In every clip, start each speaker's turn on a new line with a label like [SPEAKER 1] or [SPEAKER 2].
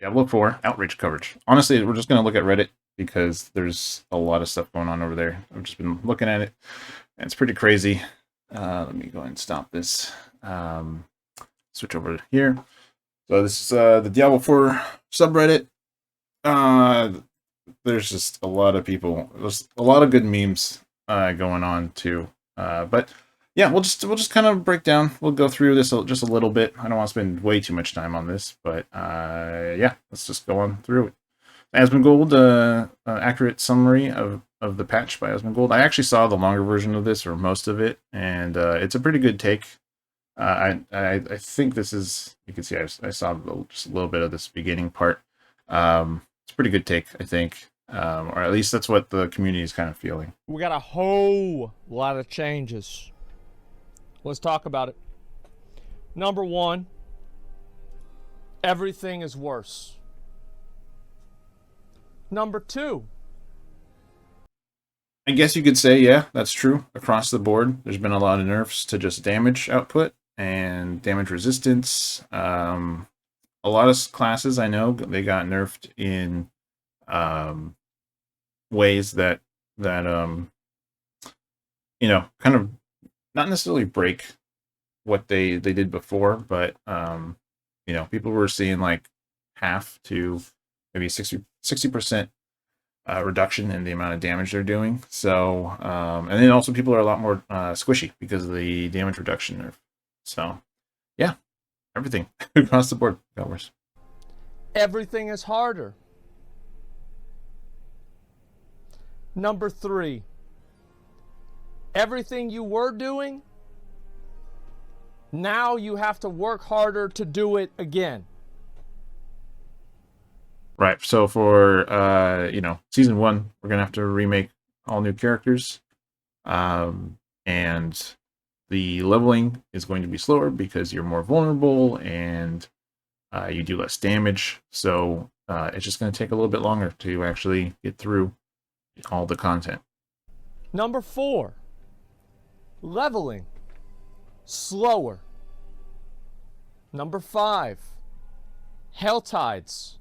[SPEAKER 1] Diablo 4 outrage coverage. Honestly, we're just going to look at Reddit because there's a lot of stuff going on over there. I've just been looking at it, and it's pretty crazy. Let me go ahead and stop this. Switch over here. So this is the Diablo 4 subreddit. Uh, there's just a lot of people. There's a lot of good memes going on too. But yeah, we'll just kind of break down. We'll go through this just a little bit. I don't want to spend way too much time on this, but yeah, let's just go on through it. Asmongold, accurate summary of the patch by Asmongold. I actually saw the longer version of this, or most of it, and it's a pretty good take. I think this is, you can see I saw just a little bit of this beginning part. It's a pretty good take, I think, or at least that's what the community is kind of feeling.
[SPEAKER 2] We got a whole lot of changes. Let's talk about it. Number one, everything is worse. Number two,
[SPEAKER 1] I guess you could say, yeah, that's true. Across the board, there's been a lot of nerfs to just damage output and damage resistance. A lot of classes I know they got nerfed in ways that you know, kind of not necessarily break what they did before, but you know, people were seeing like half to maybe 60% reduction in the amount of damage they're doing. So and then also people are a lot more squishy because of the damage reduction nerf. So yeah, everything across the board got worse.
[SPEAKER 2] everything is harder. Number three, everything you were doing, now you have to work harder to do it again.
[SPEAKER 1] Right. So for you know, season 1, we're gonna have to remake all new characters, and the leveling is going to be slower because you're more vulnerable and you do less damage. So it's just going to take a little bit longer to actually get through all the content.
[SPEAKER 2] Number four, leveling slower. Number five, hell tides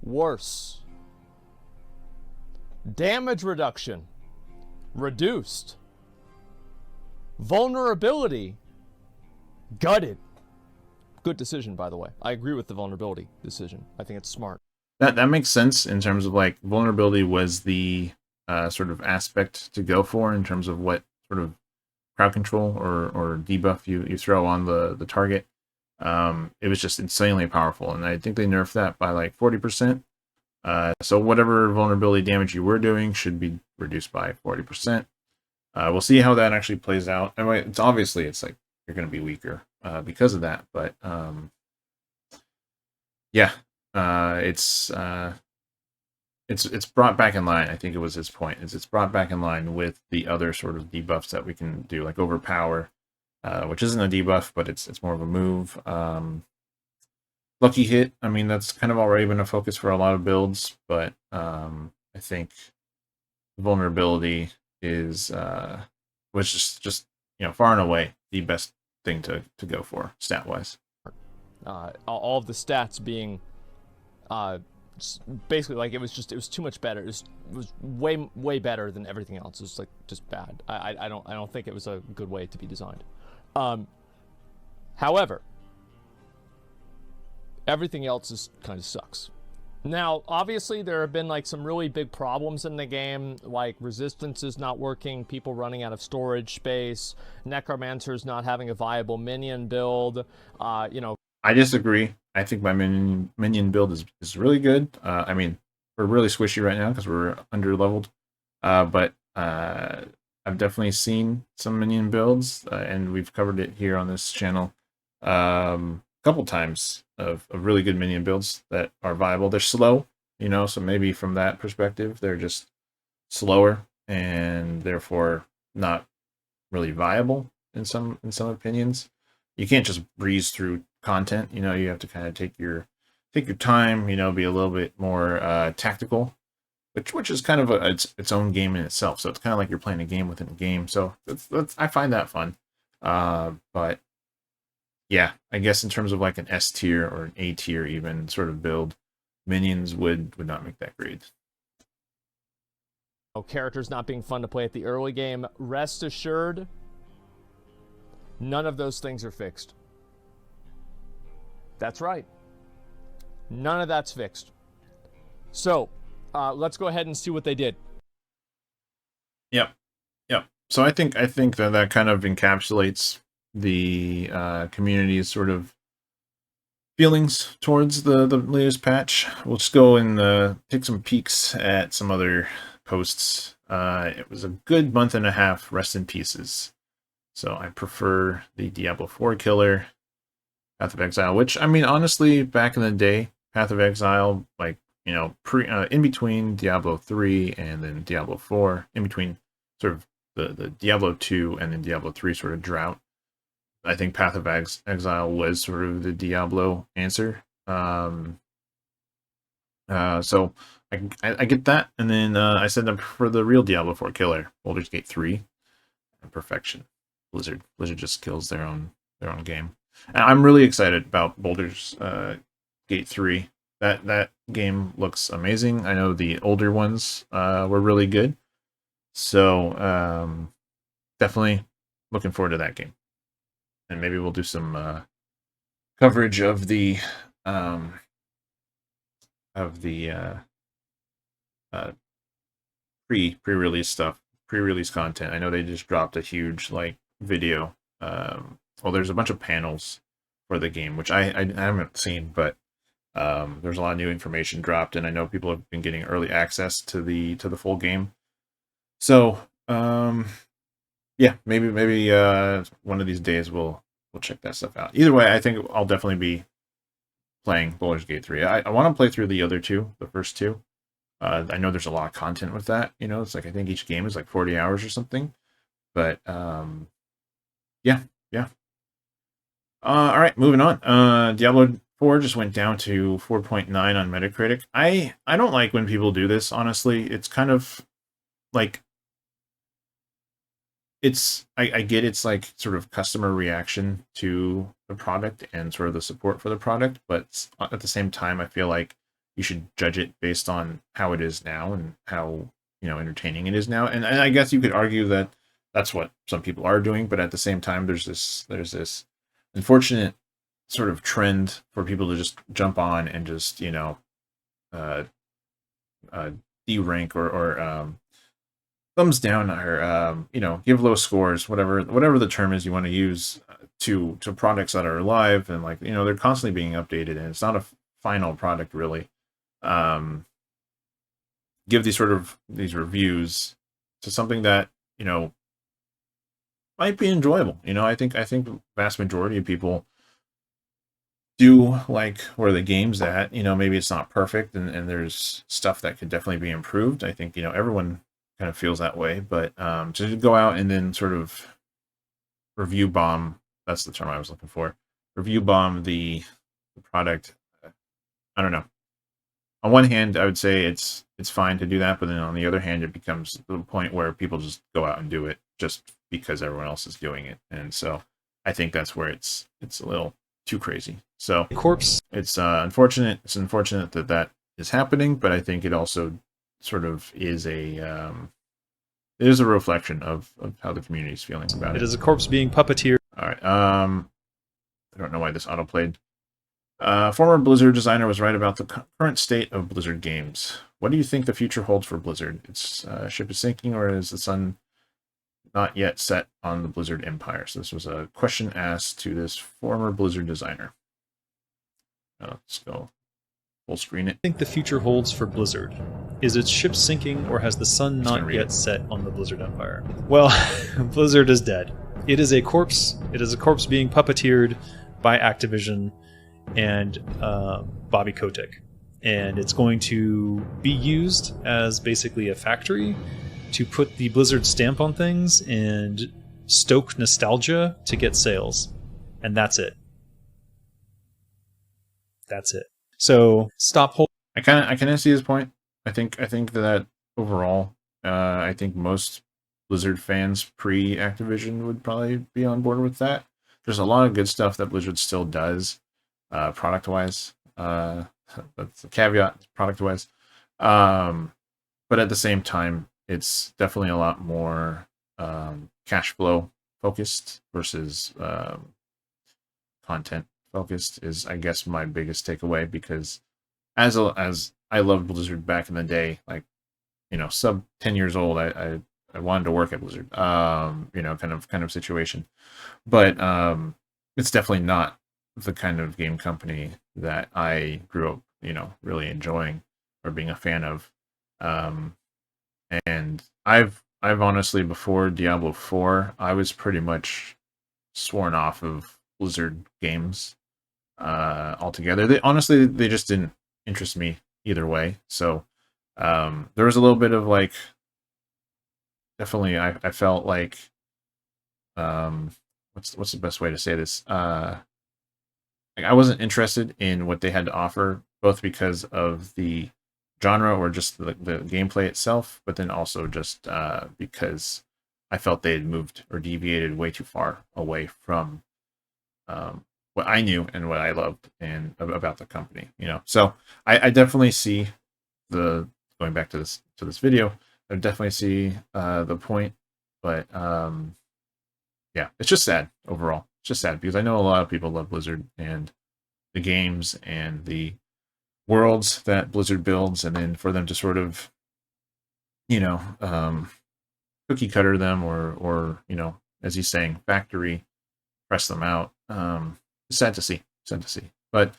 [SPEAKER 2] worse. Damage reduction reduced. Vulnerability gutted. Good decision, by the way. I agree with the vulnerability decision. I think it's smart.
[SPEAKER 1] That makes sense in terms of like vulnerability was the sort of aspect to go for in terms of what sort of crowd control or debuff you throw on the target. It was just insanely powerful, and I think they nerfed that by like 40%. So whatever vulnerability damage you were doing should be reduced by 40%. We'll see how that actually plays out. I mean, it's obviously it's like you're going to be weaker because of that, but yeah, it's brought back in line. I think it was his point. It's brought back in line with the other sort of debuffs that we can do, like overpower, which isn't a debuff, but it's more of a move. Lucky hit. I mean, that's kind of already been a focus for a lot of builds, but I think vulnerability is was just you know, far and away the best thing to go for stat wise.
[SPEAKER 2] All of the stats being basically like it was too much better. It was way better than everything else. It was like just bad. I don't think it was a good way to be designed. However, everything else is kind of sucks. Now, obviously, there have been like some really big problems in the game, like resistance is not working, people running out of storage space, necromancers not having a viable minion build. You know,
[SPEAKER 1] I disagree. I think my minion build is really good. I mean, we're really squishy right now because we're under leveled, but I've definitely seen some minion builds, and we've covered it here on this channel a couple times of really good minion builds that are viable. They're slow, you know, so maybe from that perspective, they're just slower and therefore not really viable in some opinions. You can't just breeze through content, you know, you have to kind of take your time, you know, be a little bit more tactical, which is kind of its own game in itself. So it's kind of like you're playing a game within a game. So that's I find that fun. But yeah, I guess in terms of like an S tier or an A tier even sort of build, minions would not make that grade.
[SPEAKER 2] Characters not being fun to play at the early game, rest assured, none of those things are fixed. That's right. None of that's fixed. So, let's go ahead and see what they did.
[SPEAKER 1] Yep. So I think that kind of encapsulates the community's sort of feelings towards the latest patch. We'll just go and take some peeks at some other posts. It was a good month and a half, rest in pieces. So I prefer the Diablo 4 killer, Path of Exile, which, I mean, honestly, back in the day, Path of Exile, like, you know, in between Diablo 3 and then Diablo 4, in between sort of the Diablo 2 and then Diablo 3 sort of drought, I think Path of Exile was sort of the Diablo answer. So I get that, and then I said I prefer the real Diablo 4 killer, Baldur's Gate 3, and perfection. Blizzard just kills their own game. And I'm really excited about Baldur's Gate 3. That game looks amazing. I know the older ones were really good. So definitely looking forward to that game. And maybe we'll do some coverage of the pre-release stuff, pre-release content. I know they just dropped a huge like video. Well, there's a bunch of panels for the game, which I haven't seen, but there's a lot of new information dropped, and I know people have been getting early access to the full game. So yeah, maybe one of these days we'll check that stuff out. Either way, I think I'll definitely be playing Baldur's Gate 3. I want to play through the other two, the first two. I know there's a lot of content with that. You know, it's like I think each game is like 40 hours or something. But yeah. All right, moving on. Diablo 4 just went down to 4.9 on Metacritic. I don't like when people do this, honestly. It's kind of like I get it's like sort of customer reaction to the product and sort of the support for the product, but at the same time I feel like you should judge it based on how it is now and how, you know, entertaining it is now. And I guess you could argue that that's what some people are doing, but at the same time there's this unfortunate sort of trend for people to just jump on and just, you know, de-rank or thumbs down or you know, give low scores, whatever the term is you want to use to products that are alive, and like, you know, they're constantly being updated and it's not a final product really. Give these reviews to something that, you know, might be enjoyable. You know, I think the vast majority of people do like where the game's at. You know, maybe it's not perfect and there's stuff that could definitely be improved. I think, you know, everyone kind of feels that way, but to go out and then sort of review bomb, that's the term I was looking for, review bomb the product, I don't know. On one hand, I would say it's fine to do that, but then on the other hand, it becomes the point where people just go out and do it just because everyone else is doing it, and so I think that's where it's a little too crazy. So
[SPEAKER 3] corpse.
[SPEAKER 1] It's unfortunate. It's unfortunate that is happening, but I think it also sort of is a reflection of how the community is feeling about it.
[SPEAKER 3] It is a corpse being puppeteered.
[SPEAKER 1] All right. I don't know why this autoplayed. Former Blizzard designer was right about the current state of Blizzard games. What do you think the future holds for Blizzard? Its ship is sinking, or is the sun not yet set on the Blizzard empire? So this was a question asked to this former Blizzard designer. Let's go full screen it.
[SPEAKER 3] I think the future holds for Blizzard. Is its ship sinking, or has the sun not yet set on the Blizzard empire? Well, Blizzard is dead. It is a corpse. It is a corpse being puppeteered by Activision and Bobby Kotick. And it's going to be used as basically a factory to put the Blizzard stamp on things and stoke nostalgia to get sales. And that's it. That's it. So stop holding.
[SPEAKER 1] I kind of see his point. I think that overall, I think most Blizzard fans pre-Activision would probably be on board with that. There's a lot of good stuff that Blizzard still does, product-wise. that's a caveat product-wise. But at the same time, it's definitely a lot more cash flow focused versus content focused is, I guess, my biggest takeaway, because as I loved Blizzard back in the day, like, sub 10 years old, I wanted to work at Blizzard, kind of situation. But it's definitely not the kind of game company that I grew up, really enjoying or being a fan of. Um, and I've honestly, before Diablo 4, I was pretty much sworn off of Blizzard games altogether. They just didn't interest me either way. So there was a little bit of like, definitely I felt like, what's the best way to say this? Like, I wasn't interested in what they had to offer, both because of the genre or just the gameplay itself, but then also just because I felt they had moved or deviated way too far away from what I knew and what I loved and about the company. So I definitely see the going back to this video. I definitely see the point, but yeah, it's just sad overall. It's just sad because I know a lot of people love Blizzard and the games and the worlds that Blizzard builds, and then for them to sort of, cookie cutter them or as he's saying, factory press them out. It's sad to see. Sad to see. But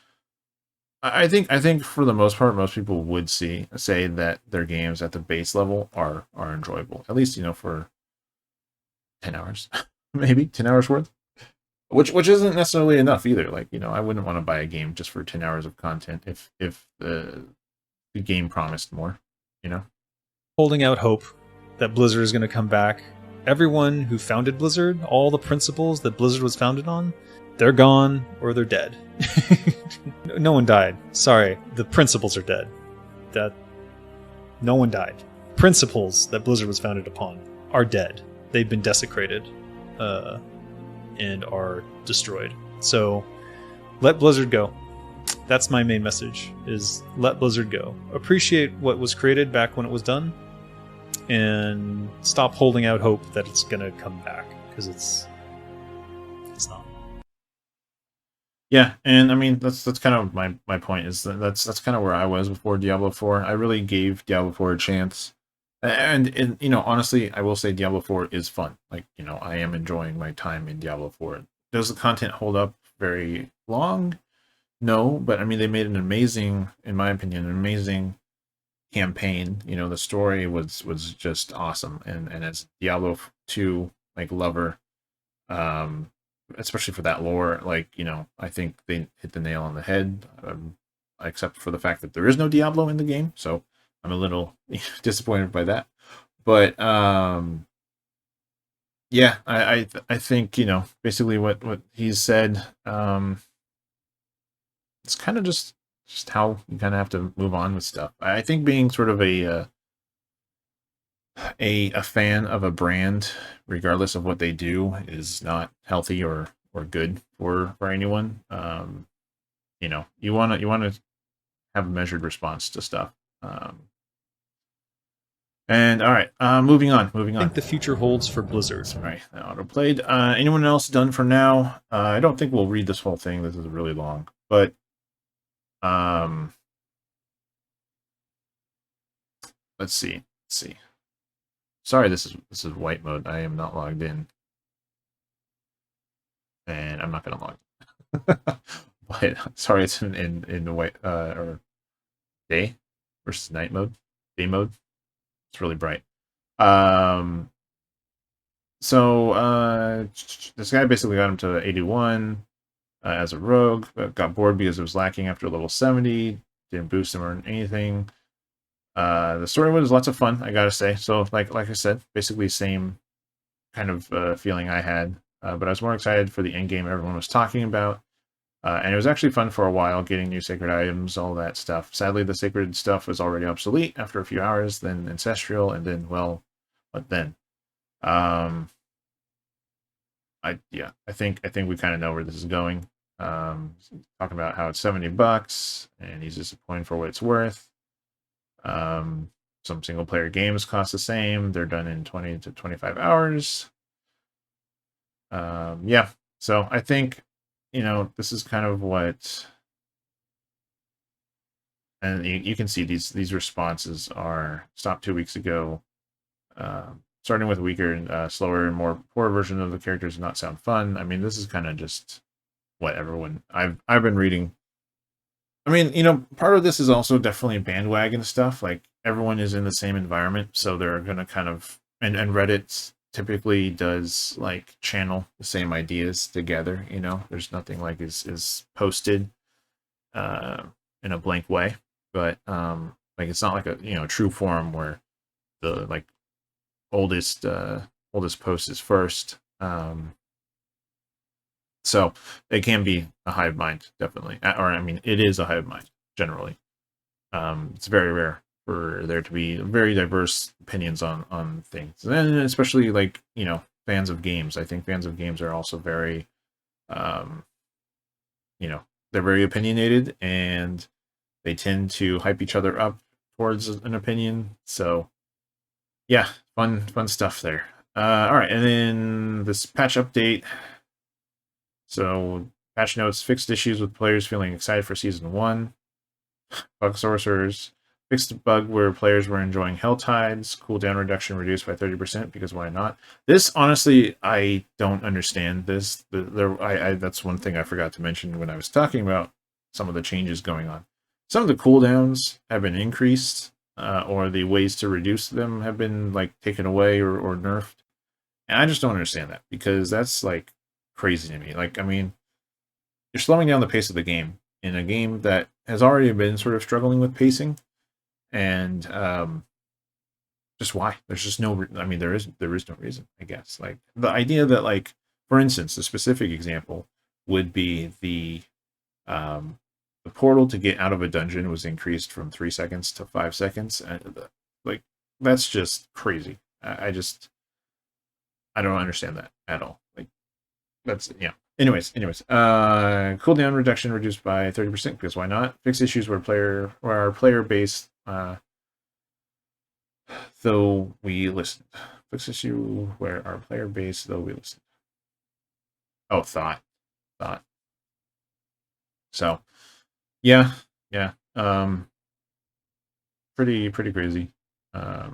[SPEAKER 1] I think for the most part, most people would say that their games at the base level are enjoyable. At least, for 10 hours, maybe 10 hours worth. Which isn't necessarily enough either. Like, I wouldn't want to buy a game just for 10 hours of content if the game promised more,
[SPEAKER 3] Holding out hope that Blizzard is going to come back. Everyone who founded Blizzard, all the principles that Blizzard was founded on, they're gone or they're dead. No one died. Sorry, the principles are dead. No one died. Principles that Blizzard was founded upon are dead. They've been desecrated and are destroyed. So let Blizzard go. That's my main message, is let Blizzard go. Appreciate what was created back when it was done, and stop holding out hope that it's going to come back, because it's not.
[SPEAKER 1] Yeah, and I mean that's kind of my point, is that's kind of where I was before Diablo 4. I really gave Diablo 4 a chance. And honestly, I will say Diablo 4 is fun. Like, I am enjoying my time in Diablo 4. Does the content hold up very long? No, but I mean, they made an amazing, in my opinion, an amazing campaign. The story was just awesome. And as Diablo 2 like lover, especially for that lore, like, I think they hit the nail on the head. Except for the fact that there is no Diablo in the game, so I'm a little disappointed by that. But yeah, I think, basically what he's said, it's kind of just how you kind of have to move on with stuff. I think being sort of a fan of a brand, regardless of what they do, is not healthy or good for anyone. You want to have a measured response to stuff. And all right, moving on.
[SPEAKER 3] I think the future holds for Blizzard.
[SPEAKER 1] Sorry, that auto-played. Anyone else done for now? I don't think we'll read this whole thing. This is really long. But let's see. Sorry, this is white mode. I am not logged in. And I'm not going to log in. But sorry, it's in the white or day versus night mode. Day mode. It's really bright. So this guy basically got him to 81 as a rogue, but got bored because it was lacking after level 70. Didn't boost him or anything. The story was lots of fun, I gotta say. So like I said, basically same kind of feeling I had, but I was more excited for the end game everyone was talking about. And it was actually fun for a while, getting new sacred items, all that stuff. Sadly, the sacred stuff was already obsolete after a few hours, then ancestral, and then, well, what then? I think we kind of know where this is going. talking about how it's $70 and he's disappointed for what it's worth. Some single player games cost the same. They're done in 20 to 25 hours. Yeah, so I think, this is kind of what, and you can see these responses are stopped 2 weeks ago. Starting with a weaker and slower and more poor version of the characters does not sound fun. I mean, this is kind of just what everyone I've been reading. I mean, part of this is also definitely bandwagon stuff. Like everyone is in the same environment, so they're gonna kind of and Reddit typically does like channel the same ideas together. There's nothing like is posted in a blank way, but like it's not like a true forum where the like oldest post is first. So it can be a hive mind, definitely. Or I mean, it is a hive mind generally. It's very rare for there to be very diverse opinions on things, and especially like fans of games. I think fans of games are also very, they're very opinionated, and they tend to hype each other up towards an opinion. So yeah, fun stuff there. All right, and then this patch update. So patch notes: fixed issues with players feeling excited for season 1. Bug sorcerers fixed a bug where players were enjoying hell tides. Cooldown reduction reduced by 30% because why not? This honestly, I don't understand this. That's one thing I forgot to mention when I was talking about some of the changes going on. Some of the cooldowns have been increased, or the ways to reduce them have been like taken away or nerfed. And I just don't understand that, because that's like crazy to me. Like, I mean, you're slowing down the pace of the game in a game that has already been sort of struggling with pacing, and just why? There's just no. I mean, there is no reason. I guess like the idea that, like, for instance, the specific example would be the portal to get out of a dungeon was increased from 3 seconds to 5 seconds, and like that's just crazy. I don't understand that at all. Like, that's, yeah. Anyways, cooldown reduction reduced by 30% because why not? Fix issues where our player base, though we listened. Fix issue where our player base, though we listened. Oh, thought. So, yeah. Pretty crazy. This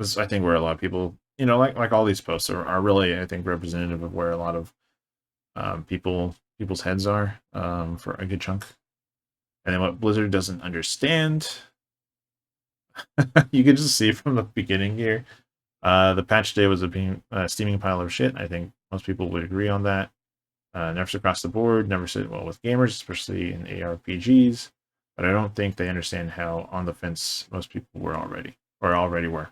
[SPEAKER 1] is, I think, where a lot of people, like all these posts are really, I think, representative of where a lot of people's heads are for a good chunk. And then what Blizzard doesn't understand, you can just see from the beginning here. The patch day was a steaming pile of shit. I think most people would agree on that. Nerfs across the board never sit well with gamers, especially in ARPGs. But I don't think they understand how on the fence most people already were.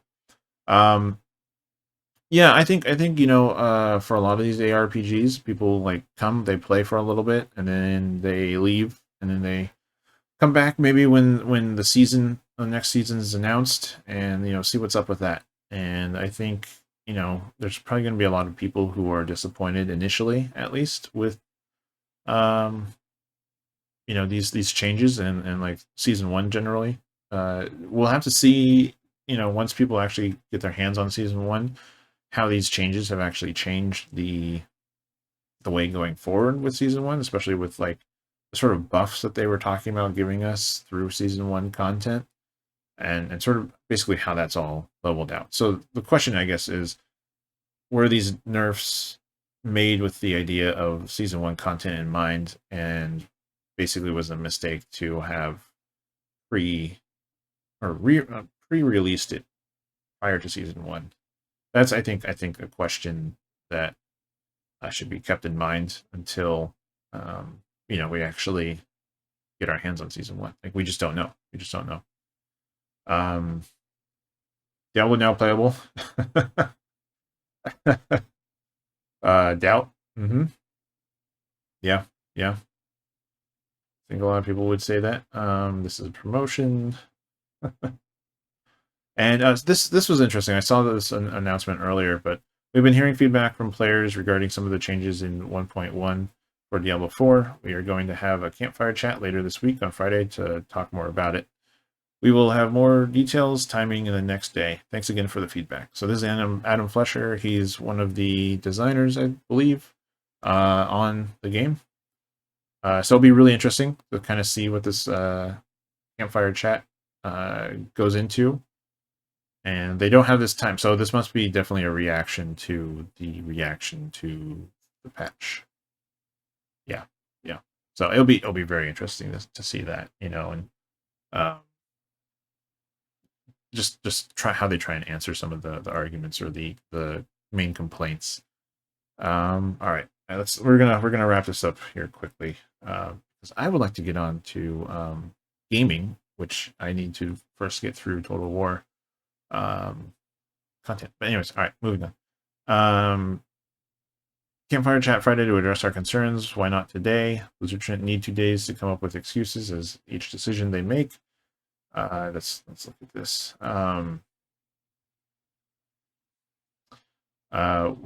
[SPEAKER 1] Yeah, I think for a lot of these ARPGs, people like they play for a little bit, and then they leave, and then they come back maybe when the next season is announced, and see what's up with that. And I think there's probably going to be a lot of people who are disappointed initially, at least with these changes and like season 1 generally. We'll have to see once people actually get their hands on season 1, how these changes have actually changed the way going forward with season 1, especially with like the sort of buffs that they were talking about giving us through season 1 content, and sort of basically how that's all leveled out. So the question, I guess, is, were these nerfs made with the idea of season 1 content in mind, and basically was a mistake to have pre-released it prior to season 1? That's, I think a question that should be kept in mind until we actually get our hands on season 1. Like, we just don't know. Diablo now playable. Doubt. Yeah. I think a lot of people would say that. This is a promotion. And this was interesting. I saw this announcement earlier, but we've been hearing feedback from players regarding some of the changes in 1.1. for Diablo 4. We are going to have a campfire chat later this week on Friday to talk more about it. We will have more details, timing in the next day. Thanks again for the feedback. So this is Adam Flesher. He's one of the designers, I believe, on the game. So it'll be really interesting to kind of see what this campfire chat goes into. And they don't have this time, so this must be definitely a reaction to the patch. Yeah. So it'll be very interesting to see that, and just try how they try and answer some of the arguments or the main complaints. All right, we're gonna wrap this up here quickly because I would like to get on to gaming, which I need to first get through Total War content. But anyways, all right, moving on. Campfire chat Friday to address our concerns. Why not today? Blizzard shouldn't need 2 days to come up with excuses as each decision they make. Let's look at this. When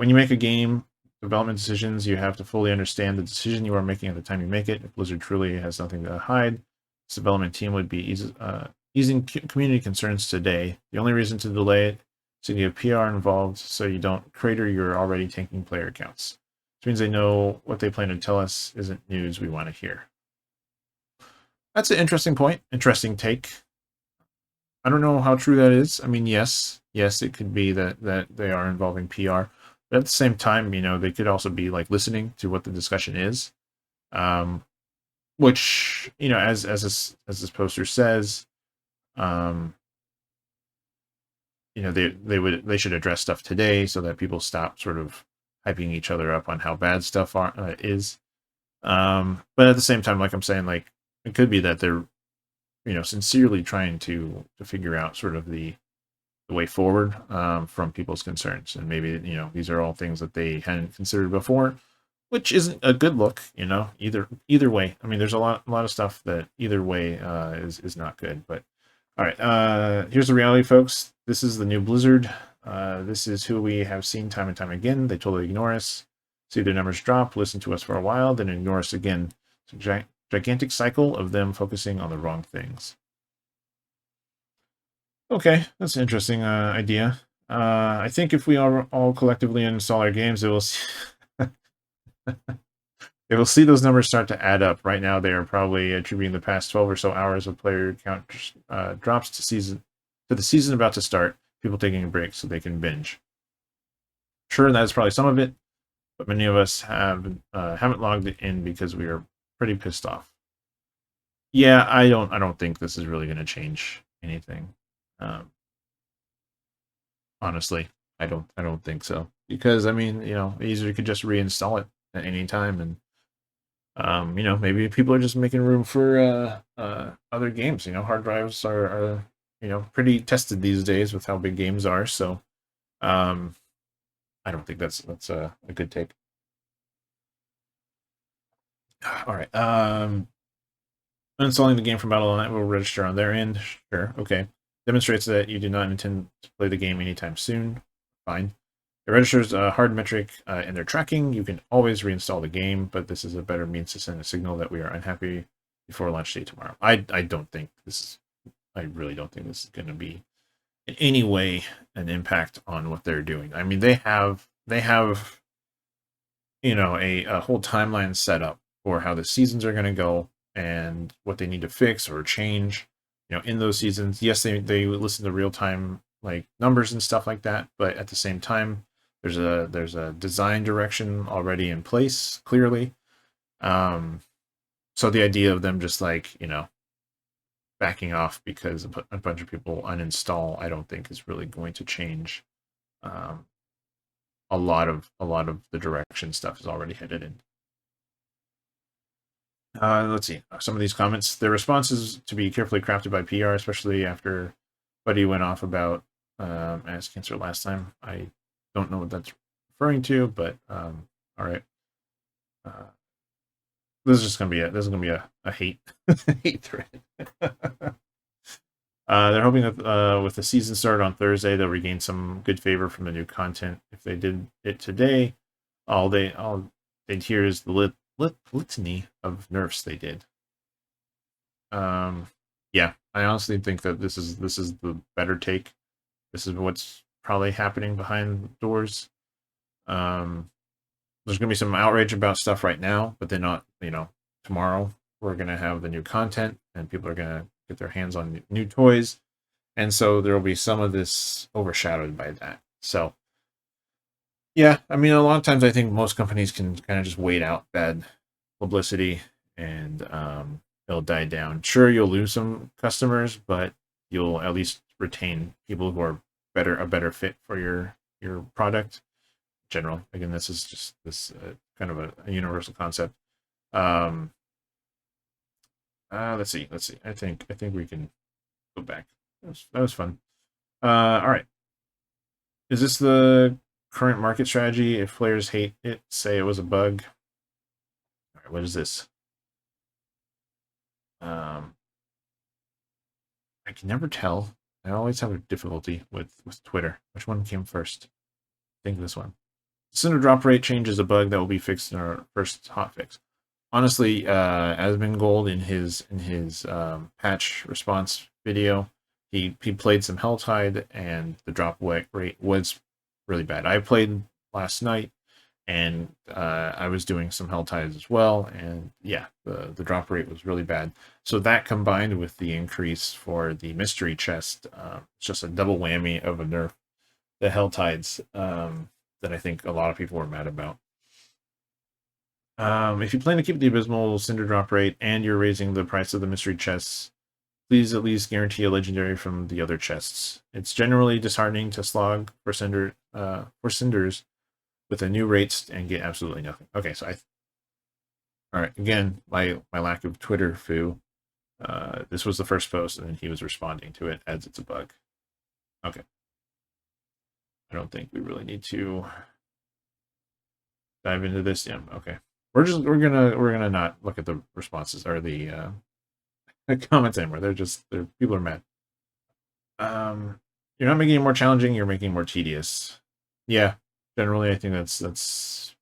[SPEAKER 1] you make a game development decisions, you have to fully understand the decision you are making at the time you make it. If Blizzard truly has nothing to hide, this development team would be easing community concerns today. The only reason to delay it is to get PR involved so you don't crater your already tanking player accounts. Which means they know what they plan to tell us isn't news we want to hear. That's an interesting point, interesting take. I don't know how true that is. I mean, yes, it could be that they are involving PR, but at the same time, they could also be like listening to what the discussion is, which as this poster says, they should address stuff today so that people stop sort of hyping each other up on how bad stuff is. But at the same time, like I'm saying, like it could be that they're sincerely trying to figure out sort of the way forward from people's concerns, and maybe these are all things that they hadn't considered before, which isn't a good look. Either way. I mean, there's a lot of stuff that either way is not good. But all right, here's the reality, folks. This is the new Blizzard. This is who we have seen time and time again. They totally ignore us, see their numbers drop, listen to us for a while, then ignore us again. It's a gigantic cycle of them focusing on the wrong things. Okay, that's an interesting idea. I think if we all collectively install our games, it will see they will see those numbers start to add up. Right now, they are probably attributing the past 12 or so hours of player count drops to the season about to start. People taking a break so they can binge. Sure, that is probably some of it, but many of us haven't logged in because we are pretty pissed off. Yeah, I don't think this is really going to change anything. Honestly, I don't think so, because I mean, easier could just reinstall it at any time, and maybe people are just making room for other games. Hard drives are pretty tested these days with how big games are, so I don't think that's a good take. All right, uninstalling the game from Battle.net will register on their end. Sure, okay. Demonstrates that you do not intend to play the game anytime soon. Fine. It registers a hard metric in their tracking. You can always reinstall the game, but this is a better means to send a signal that we are unhappy before launch day tomorrow. I don't think this is. I really don't think this is going to be in any way an impact on what they're doing. I mean, they have a whole timeline set up for how the seasons are going to go and what they need to fix or change. In those seasons, yes, they listen to real time like numbers and stuff like that, but at the same time, there's a design direction already in place clearly. So the idea of them just like backing off because a bunch of people uninstall, I don't think is really going to change. A lot of the direction stuff is already headed in. Let's see. Some of these comments, their responses to be carefully crafted by PR, especially after Buddy went off about ass cancer last time. I don't know what that's referring to, but all right. This is just gonna be a hate hate thread. They're hoping that with the season start on Thursday, they'll regain some good favor from the new content. If they did it today, all they'd hear is the litany of nerfs they did. Yeah, I honestly think that this is the better take. This is what's probably happening behind doors. There's gonna be some outrage about stuff right now, but they're not. Tomorrow we're gonna have the new content, and people are gonna get their hands on new toys, and so there will be some of this overshadowed by that. So, yeah, I mean, a lot of times I think most companies can kind of just wait out bad publicity, and it'll die down. Sure, you'll lose some customers, but you'll at least retain people who are a better fit for your product. General. Again, this is just this kind of a universal concept. Um, let's see. I think we can go back. That was fun. All right. Is this the current market strategy? If players hate it, say it was a bug. All right, what is this? I can never tell. I always have a difficulty with Twitter. Which one came first? I think this one. Cinder drop rate change is a bug that will be fixed in our first hotfix. Honestly, Asmongold in his patch response video, he played some Helltide, and the drop rate was really bad. I played last night, and I was doing some Helltides as well, and yeah, the drop rate was really bad. So that combined with the increase for the mystery chest, it's just a double whammy of a nerf. The Helltides that I think a lot of people were mad about. If you plan to keep the abysmal cinder drop rate and you're raising the price of the mystery chests, please at least guarantee a legendary from the other chests. It's generally disheartening to slog for cinders with a new rates and get absolutely nothing. Okay, so all right, again, my lack of Twitter foo. This was the first post, and he was responding to it as it's a bug. Okay. I don't think we really need to dive into this. Yeah, okay. We're gonna not look at the responses or the comments anymore. People are mad. You're not making it more challenging, you're making it more tedious. Yeah, generally I think that's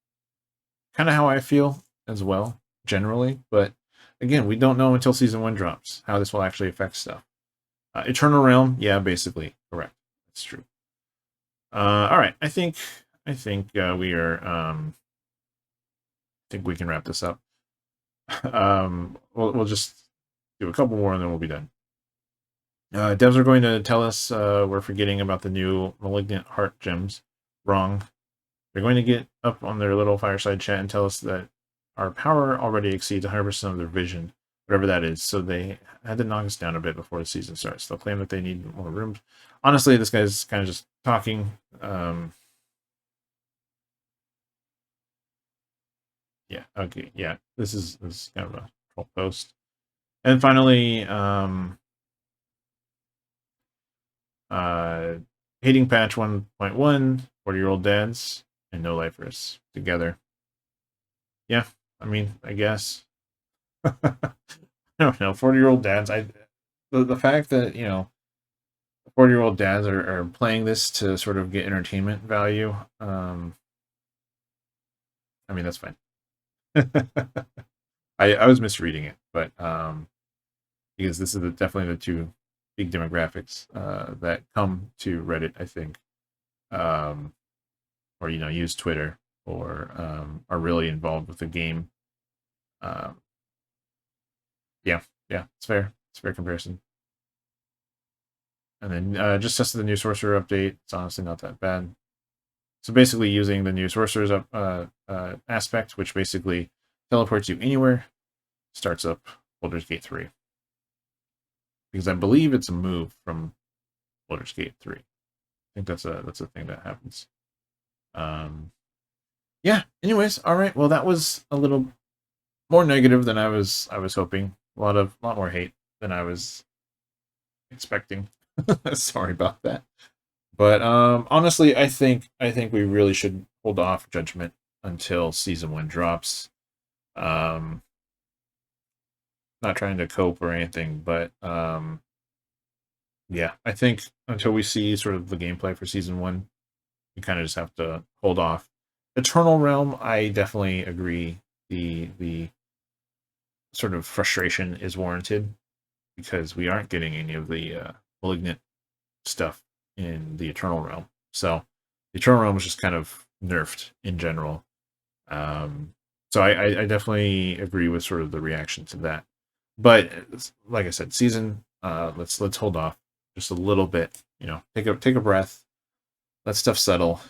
[SPEAKER 1] kind of how I feel as well, generally, but again, we don't know until season 1 drops how this will actually affect stuff. Eternal Realm, yeah, basically correct. That's true. All right, I think we are. I think we can wrap this up. We'll just do a couple more and then we'll be done. Devs are going to tell us we're forgetting about the new Malignant Heart gems. Wrong. They're going to get up on their little fireside chat and tell us that our power already exceeds 100% of their vision, whatever that is. So they had to knock us down a bit before the season starts. They'll claim that they need more rooms. Honestly, this guy's kind of just talking. Yeah, okay, yeah. This is kind of a troll post. And finally, hating patch 1.1, 40-year-old dads, and no lifers together. Yeah, I mean, I guess. I don't know, 40-year-old dads. The fact that 40-year-old dads are playing this to sort of get entertainment value. I mean, that's fine. I was misreading it, but because this is definitely the two big demographics that come to Reddit, I think, or use Twitter or are really involved with the game. Yeah, it's fair. It's a fair comparison. And then just tested the new sorcerer update. It's honestly not that bad. So basically using the new sorcerer's aspect, which basically teleports you anywhere, starts up Baldur's Gate 3. Because I believe it's a move from Baldur's Gate 3. I think that's a thing that happens. Yeah, anyways, all right. Well, that was a little more negative than I was hoping. A lot more hate than I was expecting. Sorry about that. But honestly, I think we really should hold off judgment until season 1 drops. Not trying to cope or anything, but yeah, I think until we see sort of the gameplay for season 1, we kind of just have to hold off. Eternal Realm, I definitely agree the sort of frustration is warranted because we aren't getting any of the malignant stuff in the Eternal Realm. So the Eternal Realm is just kind of nerfed in general. So I definitely agree with sort of the reaction to that. But like I said, season, let's hold off just a little bit. You know, take a breath, let stuff settle,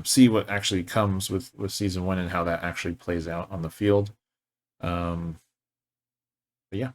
[SPEAKER 1] see what actually comes with season 1 and how that actually plays out on the field. But yeah,